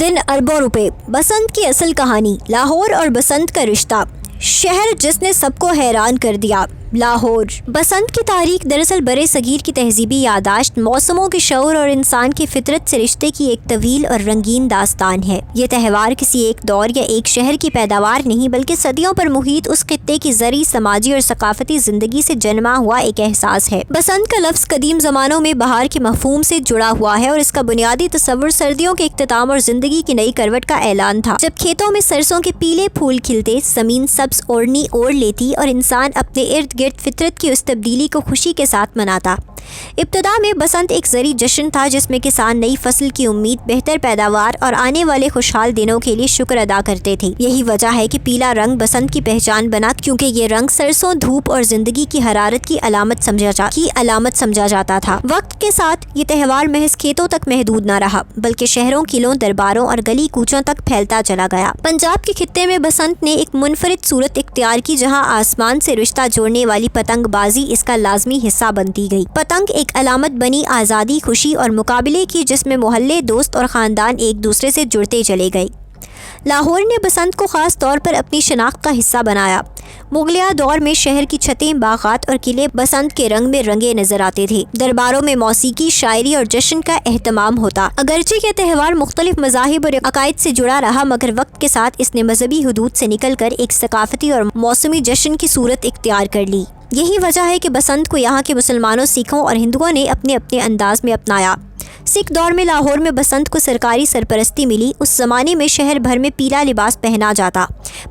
दिन अरबों रुपए। बसंत की असल कहानी, लाहौर और बसंत का रिश्ता। शहर जिसने सबको हैरान कर दिया, लाहौर। बसंत की तारीख दरअसल बरे सगीर की तहजीबी यादाश्त, मौसमों के शऊर और इंसान की फितरत से रिश्ते की एक तवील और रंगीन दास्तान है। ये त्यौहार किसी एक दौर या एक शहर की पैदावार नहीं, बल्कि सदियों पर मुहित उस खित्ते की ज़री, समाजी और सकाफती ज़िंदगी से जन्मा हुआ एक एहसास है। बसंत का लफ्ज़ कदीम ज़मानों में बहार के मफ़हूम से जुड़ा हुआ है और इसका बुनियादी तस्वुर सर्दियों के इख्तिताम और ज़िंदगी की नई करवट का ऐलान था। जब खेतों में सरसों के पीले फूल खिलते, ज़मीन सब्ज़ ओढ़नी ओढ़ लेती और इंसान अपने इर्द गिर्द फितरत की उस तब्दीली को खुशी के साथ मनाता। इब्तिदा में बसंत एक ज़री जश्न था जिसमें किसान नई फसल की उम्मीद, बेहतर पैदावार और आने वाले खुशहाल दिनों के लिए शुक्र अदा करते थे। यही वजह है कि पीला रंग बसंत की पहचान बना, क्योंकि ये रंग सरसों, धूप और जिंदगी की हरारत की अलामत समझा जाता था। वक्त के साथ ये त्यौहार महज खेतों तक महदूद न रहा, बल्कि शहरों, किलों, दरबारों और गली कूचों तक फैलता चला गया। पंजाब के खित्ते में बसंत ने एक मुनफरिद सूरत इख्तियार की, जहाँ आसमान से रिश्ता जोड़ने वाली पतंगबाजी इसका लाजमी हिस्सा बनती गई। पतंग एक अलामत बनी आज़ादी, खुशी और मुकाबले की, जिसमें मोहल्ले, दोस्त और ख़ानदान एक दूसरे से जुड़ते चले गए। लाहौर ने बसंत को ख़ास तौर पर अपनी शनाख्त का हिस्सा बनाया। मुगलिया दौर में शहर की छतें, बागात और किले बसंत के रंग में रंगे नजर आते थे। दरबारों में मौसीकी, शायरी और जश्न का एहतमाम होता। अगरचे के त्यौहार मुख्तलिफ मज़ाहिब और अकायद से जुड़ा रहा, मगर वक्त के साथ इसने मजहबी हुदूद से निकल कर एक सकाफती और मौसमी जश्न की सूरत इख्तियार कर ली। यही वजह है कि बसंत को यहाँ के मुसलमानों, सिखों और हिंदुओं ने अपने अपने अंदाज में अपनाया। सिख दौर में लाहौर में बसंत को सरकारी सरपरस्ती मिली। उस ज़माने में शहर भर में पीला लिबास पहना जाता,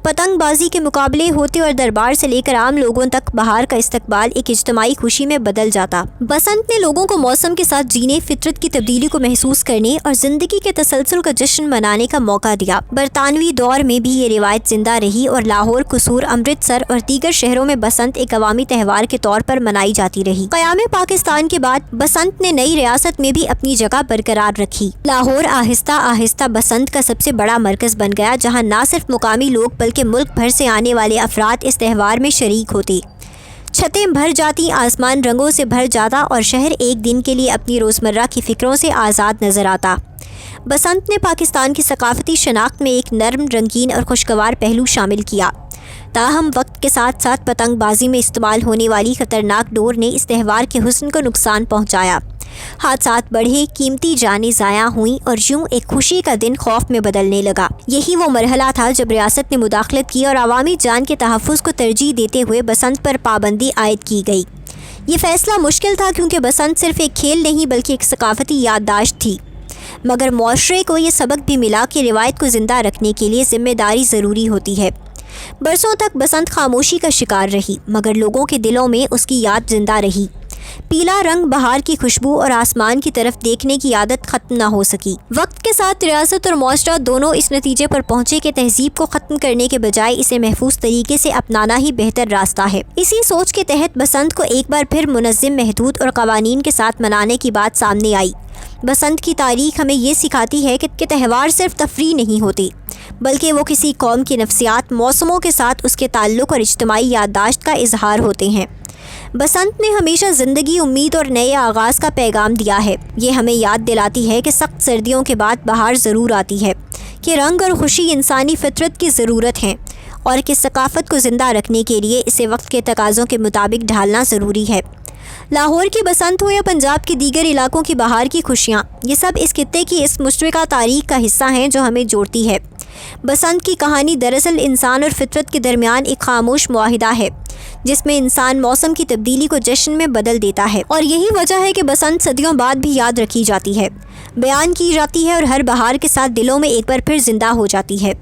पतंगबाजी के मुकाबले होते और दरबार से लेकर आम लोगों तक बहार का इस्तकबाल एक इज्तमाई खुशी में बदल जाता। बसंत ने लोगों को मौसम के साथ जीने, फितरत की तब्दीली को महसूस करने और ज़िंदगी के तसलसल का जश्न मनाने का मौका दिया। बरतानवी दौर में भी ये रिवायत जिंदा रही और लाहौर, कसूर, अमृतसर और दीगर शहरों में बसंत एक अवामी त्यौहार के तौर पर मनाई जाती रही। क़याम पाकिस्तान के बाद बसंत ने नई रियासत में भी अपनी जगह बरकरार रखी। लाहौर आहिस्ता आहिस्ता बसंत का सबसे बड़ा मरकज बन गया, जहाँ न सिर्फ मुकामी लोग बल्कि मुल्क भर से आने वाले अफराद इस त्यौहार में शरीक होते। छतें भर जाती, आसमान रंगों से भर जाता और शहर एक दिन के लिए अपनी रोज़मर्रा की फ़िक्रों से आज़ाद नज़र आता। बसंत ने पाकिस्तान की सकाफती शनाख्त में एक नर्म, रंगीन और खुशगवार पहलू शामिल किया। ताहम वक्त के साथ साथ पतंगबाजी में इस्तेमाल होने वाली ख़तरनाक डोर ने इस त्यौहार के हुस्न को नुकसान पहुँचाया। हादसात बढ़े, कीमती जानें ज़ाया हुईं और यूं एक खुशी का दिन खौफ में बदलने लगा। यही वो मरहला था जब रियासत ने मुदाखलत की और अवामी जान के तहफ़्फ़ुज़ को तरजीह देते हुए बसंत पर पाबंदी आयद की गई। ये फ़ैसला मुश्किल था, क्योंकि बसंत सिर्फ एक खेल नहीं बल्कि एक सकाफती याददाश्त थी। मगर मुआशरे को ये सबक भी मिला कि रिवायत को ज़िंदा रखने के लिए ज़िम्मेदारी ज़रूरी होती है। बरसों तक बसंत खामोशी का शिकार रही, मगर लोगों के दिलों में उसकी याद जिंदा रही। पीला रंग, बहार की खुशबू और आसमान की तरफ देखने की आदत ख़त्म ना हो सकी। वक्त के साथ रियासत और मुआशरा दोनों इस नतीजे पर पहुँचे कि तहजीब को ख़त्म करने के बजाय इसे महफूज तरीके से अपनाना ही बेहतर रास्ता है। इसी सोच के तहत बसंत को एक बार फिर मुनज़्ज़म, महदूद और क़वानीन के साथ मनाने की बात सामने आई। बसंत की तारीख हमें ये सिखाती है कि त्यौहार सिर्फ तफरीह नहीं होते, बल्कि वो किसी कौम की नफ्सियात, मौसमों के साथ उसके ताल्लुक़ और इज्तिमाई याददाश्त का इजहार होते हैं। बसंत ने हमेशा ज़िंदगी, उम्मीद और नए आगाज़ का पैगाम दिया है। ये हमें याद दिलाती है कि सख्त सर्दियों के बाद बहार ज़रूर आती है, कि रंग और खुशी इंसानी फितरत की ज़रूरत है और कि सकाफ़त को ज़िंदा रखने के लिए इसे वक्त के तकाज़ों के मुताबिक ढालना ज़रूरी है। लाहौर की बसंत हो या पंजाब के दीगर इलाकों की बहार की खुशियाँ, ये सब इस खित्ते की इस मुश्तरका तारीख का हिस्सा हैं जो हमें जोड़ती है। बसंत की कहानी दरअसल इंसान और फितरत के दरमियान एक खामोश मुआहिदा है, जिसमें इंसान मौसम की तब्दीली को जश्न में बदल देता है। और यही वजह है कि बसंत सदियों बाद भी याद रखी जाती है, बयान की जाती है और हर बहार के साथ दिलों में एक बार फिर जिंदा हो जाती है।